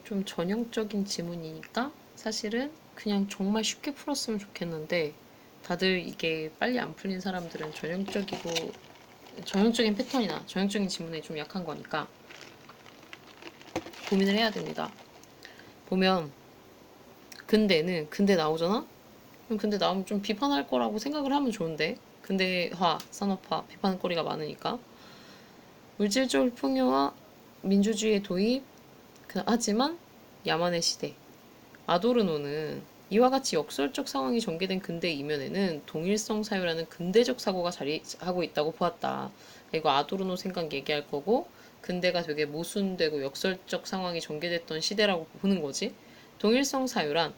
좀 전형적인 지문이니까 사실은 그냥 정말 쉽게 풀었으면 좋겠는데 다들 이게 빨리 안 풀린 사람들은 전형적인 패턴이나 전형적인 지문에 좀 약한 거니까 고민을 해야 됩니다. 보면 근대 나오잖아? 그럼 근대 나오면 좀 비판할 거라고 생각을 하면 좋은데 근대화, 산업화, 비판거리가 많으니까 물질적 풍요와 민주주의의 도입 하지만 야만의 시대 아도르노는 이와 같이 역설적 상황이 전개된 근대 이면에는 동일성 사유라는 근대적 사고가 자리하고 있다고 보았다. 이거 아도르노 생각 얘기할 거고 근대가 되게 모순되고 역설적 상황이 전개됐던 시대라고 보는 거지. 동일성 사유란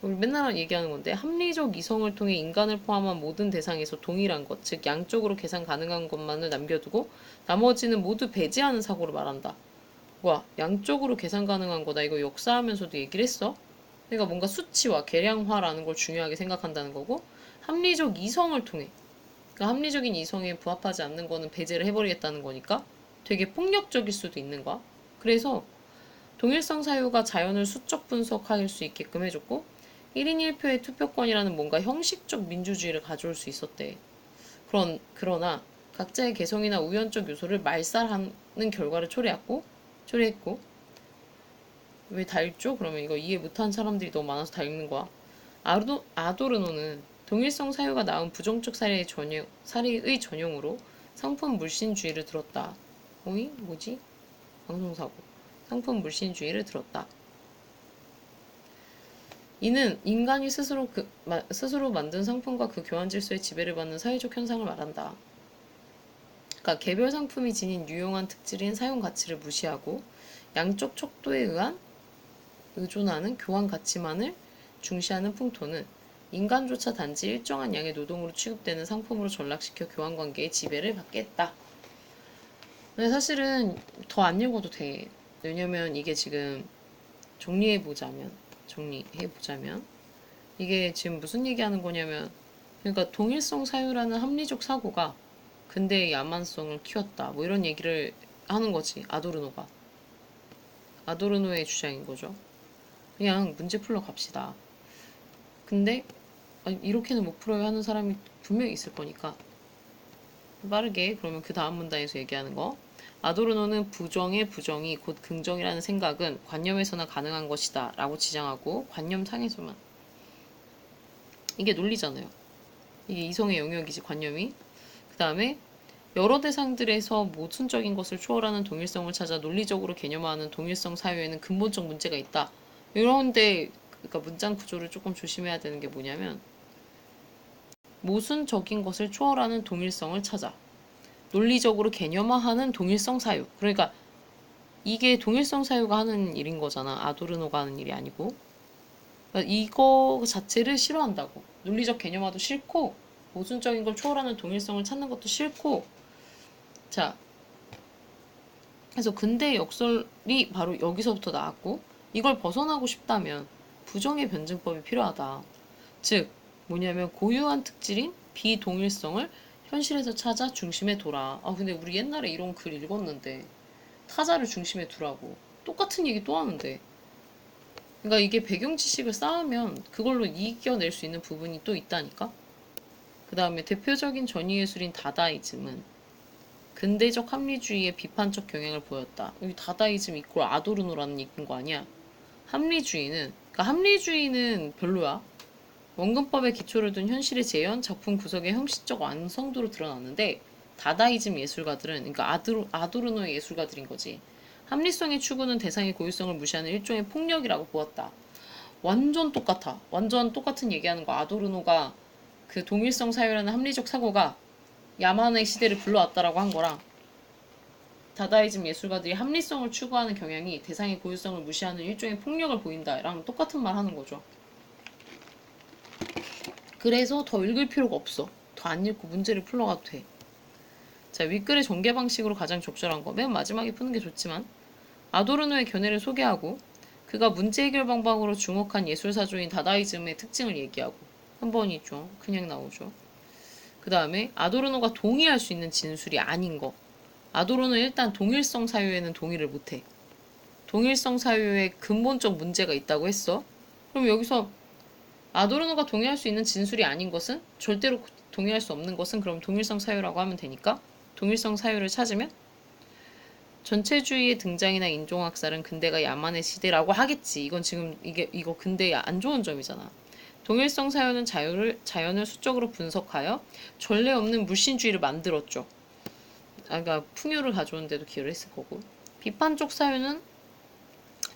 우리 맨날 얘기하는 건데 합리적 이성을 통해 인간을 포함한 모든 대상에서 동일한 것, 즉 양쪽으로 계산 가능한 것만을 남겨두고 나머지는 모두 배제하는 사고를 말한다. 와, 양쪽으로 계산 가능한 거다. 이거 역사하면서도 얘기를 했어? 그러니까 뭔가 수치와 계량화라는 걸 중요하게 생각한다는 거고 합리적 이성을 통해 그러니까 합리적인 이성에 부합하지 않는 거는 배제를 해버리겠다는 거니까 되게 폭력적일 수도 있는 거야. 그래서 동일성 사유가 자연을 수적 분석할 수 있게끔 해줬고 1인 1표의 투표권이라는 뭔가 형식적 민주주의를 가져올 수 있었대. 그러나 각자의 개성이나 우연적 요소를 말살하는 결과를 초래했고 왜 다 읽죠? 그러면 이거 이해 못한 사람들이 너무 많아서 다 읽는 거야. 아도르노는 동일성 사유가 낳은 부정적 사례의 전형으로 상품 물신주의를 들었다. 어이? 뭐지? 방송사고. 상품 물신주의를 들었다. 이는 인간이 스스로 만든 상품과 그 교환 질서의 지배를 받는 사회적 현상을 말한다. 그러니까 개별 상품이 지닌 유용한 특질인 사용 가치를 무시하고 양적 척도에 의한 의존하는 교환 가치만을 중시하는 풍토는 인간조차 단지 일정한 양의 노동으로 취급되는 상품으로 전락시켜 교환 관계의 지배를 받게 했다. 근데 사실은 더 안 읽어도 돼. 왜냐면 이게 지금 정리해보자면 이게 지금 무슨 얘기하는 거냐면 그러니까 동일성 사유라는 합리적 사고가 근대의 야만성을 키웠다. 뭐 이런 얘기를 하는 거지. 아도르노의 주장인 거죠. 그냥 문제 풀러 갑시다. 근데 이렇게는 못 풀어요 하는 사람이 분명히 있을 거니까 빠르게 그러면 그 다음 문단에서 얘기하는 거 아도르노는 부정의 부정이 곧 긍정이라는 생각은 관념에서나 가능한 것이다 라고 지장하고 관념상에서만 이게 논리잖아요. 이게 이성의 영역이지 관념이. 그 다음에 여러 대상들에서 모순적인 것을 초월하는 동일성을 찾아 논리적으로 개념화하는 동일성 사유에는 근본적 문제가 있다. 이런데 그러니까 문장 구조를 조금 조심해야 되는 게 뭐냐면 모순적인 것을 초월하는 동일성을 찾아 논리적으로 개념화하는 동일성 사유. 그러니까 이게 동일성 사유가 하는 일인 거잖아. 아도르노가 하는 일이 아니고. 그러니까 이거 자체를 싫어한다고. 논리적 개념화도 싫고 모순적인 걸 초월하는 동일성을 찾는 것도 싫고 자 그래서 근대의 역설이 바로 여기서부터 나왔고 이걸 벗어나고 싶다면 부정의 변증법이 필요하다. 즉 뭐냐면 고유한 특질인 비동일성을 현실에서 찾아 중심에 둬라. 근데 우리 옛날에 이런 글 읽었는데 타자를 중심에 두라고 똑같은 얘기 또 하는데 그러니까 이게 배경 지식을 쌓으면 그걸로 이겨낼 수 있는 부분이 또 있다니까. 그 다음에 대표적인 전위예술인 다다이즘은 근대적 합리주의의 비판적 경향을 보였다. 여기 다다이즘 이꼴 아도르노라는 얘기인 거 아니야? 그러니까 합리주의는 별로야. 원근법에 기초를 둔 현실의 재현, 작품 구석의 형식적 완성도로 드러났는데 다다이즘 예술가들은 그러니까 아도르노의 예술가들인 거지. 합리성의 추구는 대상의 고유성을 무시하는 일종의 폭력이라고 보았다. 완전 똑같아. 완전 똑같은 얘기하는 거. 아도르노가 그 동일성 사유라는 합리적 사고가 야만의 시대를 불러왔다라고 한 거랑 다다이즘 예술가들이 합리성을 추구하는 경향이 대상의 고유성을 무시하는 일종의 폭력을 보인다랑 똑같은 말 하는 거죠. 그래서 더 읽을 필요가 없어. 더 안 읽고 문제를 풀러가도 돼. 자, 윗글의 전개 방식으로 가장 적절한 거. 맨 마지막에 푸는 게 좋지만 아도르노의 견해를 소개하고 그가 문제 해결 방법으로 주목한 예술사조인 다다이즘의 특징을 얘기하고 한 번이죠. 그냥 나오죠. 그 다음에 아도르노가 동의할 수 있는 진술이 아닌 거. 아도르노는 일단 동일성 사유에는 동의를 못해. 동일성 사유에 근본적 문제가 있다고 했어. 그럼 여기서 아도르노가 동의할 수 있는 진술이 아닌 것은, 절대로 동의할 수 없는 것은 그럼 동일성 사유라고 하면 되니까 동일성 사유를 찾으면 전체주의의 등장이나 인종학살은 근대가 야만의 시대라고 하겠지. 이건 지금 이거 근대의 안 좋은 점이잖아. 동일성 사유는 자연을 수적으로 분석하여 전례 없는 물신주의를 만들었죠. 그러니까 풍요를 가져오는데도 기여를 했을 거고. 비판적 사유는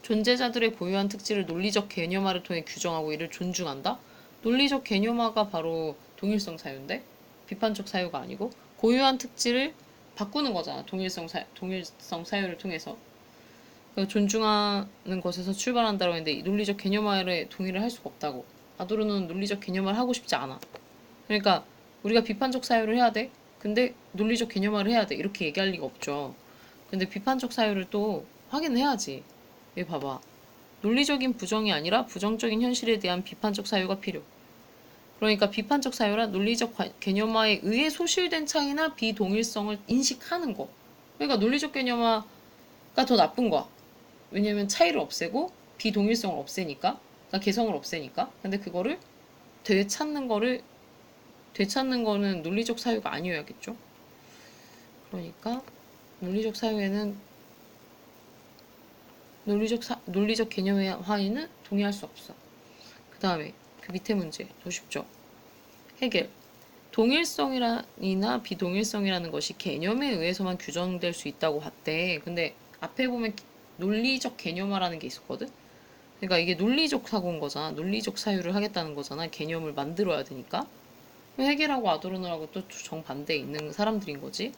존재자들의 고유한 특질을 논리적 개념화를 통해 규정하고 이를 존중한다? 논리적 개념화가 바로 동일성 사유인데? 비판적 사유가 아니고 고유한 특질을 바꾸는 거잖아. 동일성 사유를 통해서. 그러니까 존중하는 것에서 출발한다고 했는데 논리적 개념화에 동의를 할 수가 없다고. 아도르노는 논리적 개념화를 하고 싶지 않아. 그러니까 우리가 비판적 사유를 해야 돼. 근데 논리적 개념화를 해야 돼. 이렇게 얘기할 리가 없죠. 근데 비판적 사유를 또 확인해야지. 여기 봐봐. 논리적인 부정이 아니라 부정적인 현실에 대한 비판적 사유가 필요. 그러니까 비판적 사유란 논리적 개념화에 의해 소실된 차이나 비동일성을 인식하는 거. 그러니까 논리적 개념화가 더 나쁜 거야. 왜냐면 차이를 없애고 비동일성을 없애니까. 그러니까 개성을 없애니까. 근데 그거를 되찾는 거는 논리적 사유가 아니어야겠죠. 그러니까 논리적 사유에는 논리적 개념화에는 동의할 수 없어. 그 다음에 그 밑에 문제 더 쉽죠. 해겔. 동일성이나 비동일성이라는 것이 개념에 의해서만 규정될 수 있다고 봤대. 근데 앞에 보면 논리적 개념화라는 게 있었거든. 그러니까 이게 논리적 사고인 거잖아. 논리적 사유를 하겠다는 거잖아. 개념을 만들어야 되니까. 해겔하고 아도르노하고 또 정반대에 있는 사람들인 거지.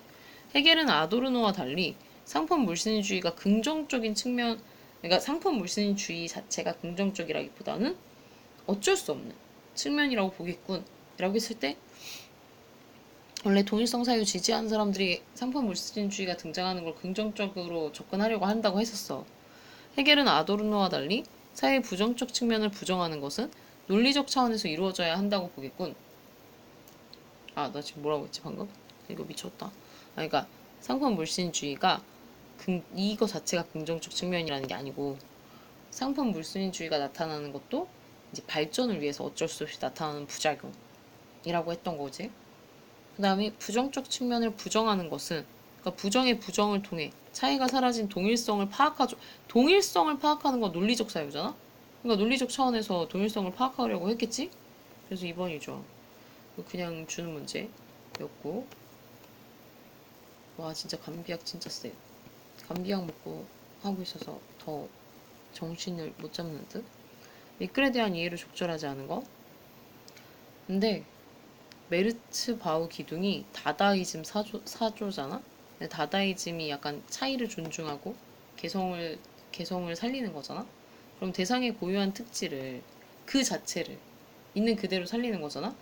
해겔은 아도르노와 달리 상품 물신주의가 긍정적인 측면, 그러니까 상품 물신주의 자체가 긍정적이라기보다는 어쩔 수 없는 측면이라고 보겠군. 라고 했을 때 원래 동일성 사유 지지하는 사람들이 상품 물신주의가 등장하는 걸 긍정적으로 접근하려고 한다고 했었어. 해겔은 아도르노와 달리 사회의 부정적 측면을 부정하는 것은 논리적 차원에서 이루어져야 한다고 보겠군. 아, 나 지금 뭐라고 했지 방금? 이거 미쳤다. 그러니까 상품 물신주의가 이거 자체가 긍정적 측면이라는 게 아니고 상품 물신주의가 나타나는 것도 이제 발전을 위해서 어쩔 수 없이 나타나는 부작용이라고 했던 거지. 그 다음에 부정적 측면을 부정하는 것은, 그러니까 부정의 부정을 통해 차이가 사라진 동일성을 파악하죠. 동일성을 파악하는 건 논리적 사유잖아. 그러니까 논리적 차원에서 동일성을 파악하려고 했겠지. 그래서 2번이죠. 그냥 주는 문제였고. 와, 진짜 감기약 진짜 세. 감기약 먹고 하고 있어서 더 정신을 못 잡는 듯. 미끌에 대한 이해를 적절하지 않은 거. 근데 메르츠바우 기둥이 다다이즘 사조잖아. 근데 다다이즘이 약간 차이를 존중하고 개성을 살리는 거잖아. 그럼 대상의 고유한 특질을, 그 자체를 있는 그대로 살리는 거잖아.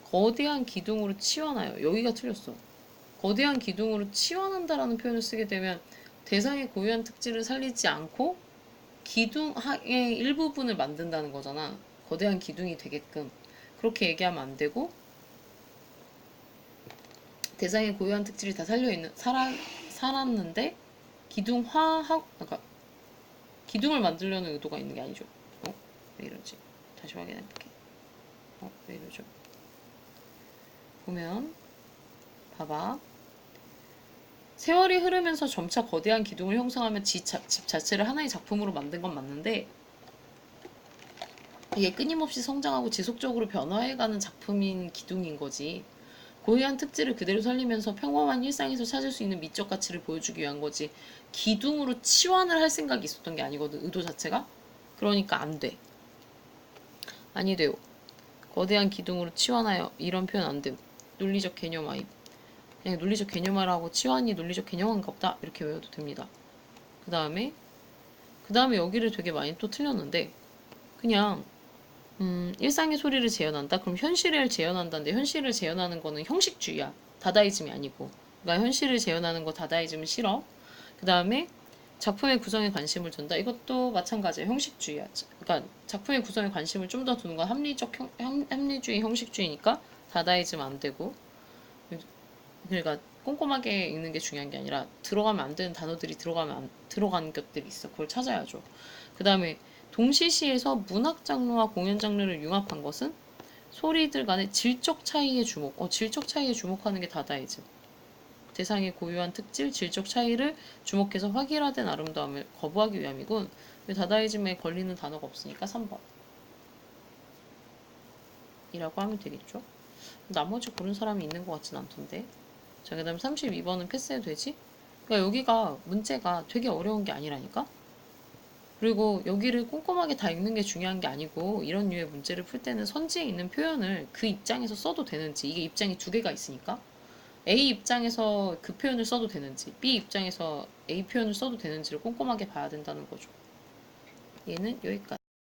거대한 기둥으로 치환하여, 여기가 틀렸어. 거대한 기둥으로 치환한다라는 표현을 쓰게 되면 대상의 고유한 특질을 살리지 않고 기둥의 일부분을 만든다는 거잖아. 거대한 기둥이 되게끔. 그렇게 얘기하면 안 되고, 대상의 고유한 특질이 다 살았는데 그러니까 기둥을 만들려는 의도가 있는 게 아니죠. 왜 이러지? 다시 확인해볼게. 왜 이러죠? 보면 봐봐. 세월이 흐르면서 점차 거대한 기둥을 형성하며 집 자체를 하나의 작품으로 만든 건 맞는데, 이게 끊임없이 성장하고 지속적으로 변화해가는 작품인 기둥인 거지. 고유한 특질을 그대로 살리면서 평범한 일상에서 찾을 수 있는 미적 가치를 보여주기 위한 거지. 기둥으로 치환을 할 생각이 있었던 게 아니거든, 의도 자체가. 그러니까 안 돼. 아니 돼요. 거대한 기둥으로 치환하여, 이런 표현 안 됨. 논리적 개념화임. 그냥 논리적 개념화라고 치환이 논리적 개념화인가 보다 이렇게 외워도 됩니다. 그 다음에 여기를 되게 많이 또 틀렸는데, 그냥 일상의 소리를 재현한다? 그럼 현실을 재현한다는데, 현실을 재현하는 거는 형식주의야. 다다이즘이 아니고. 그러니까 현실을 재현하는 거 다다이즘은 싫어. 그 다음에 작품의 구성에 관심을 둔다. 이것도 마찬가지야. 형식주의야. 그러니까 작품의 구성에 관심을 좀 더 두는 건 합리주의, 형식주의니까 다다이즘 안 되고. 그러니까 꼼꼼하게 읽는 게 중요한 게 아니라 들어가면 안 되는 단어들이 들어가는 것들이 있어. 그걸 찾아야죠. 그 다음에 동시시에서 문학 장르와 공연 장르를 융합한 것은 소리들 간의 질적 차이에 주목. 질적 차이에 주목하는 게 다다이즘. 대상의 고유한 특질, 질적 차이를 주목해서 확일화된 아름다움을 거부하기 위함이군. 다다이즘에 걸리는 단어가 없으니까 3번. 이라고 하면 되겠죠. 나머지 고른 사람이 있는 것 같진 않던데. 자, 그 다음 32번은 패스해도 되지? 그러니까 여기가 문제가 되게 어려운 게 아니라니까? 그리고 여기를 꼼꼼하게 다 읽는 게 중요한 게 아니고 이런 류의 문제를 풀 때는 선지에 있는 표현을 그 입장에서 써도 되는지 이게 입장이 두 개가 있으니까 A 입장에서 그 표현을 써도 되는지 B 입장에서 A 표현을 써도 되는지를 꼼꼼하게 봐야 된다는 거죠. 얘는 여기까지.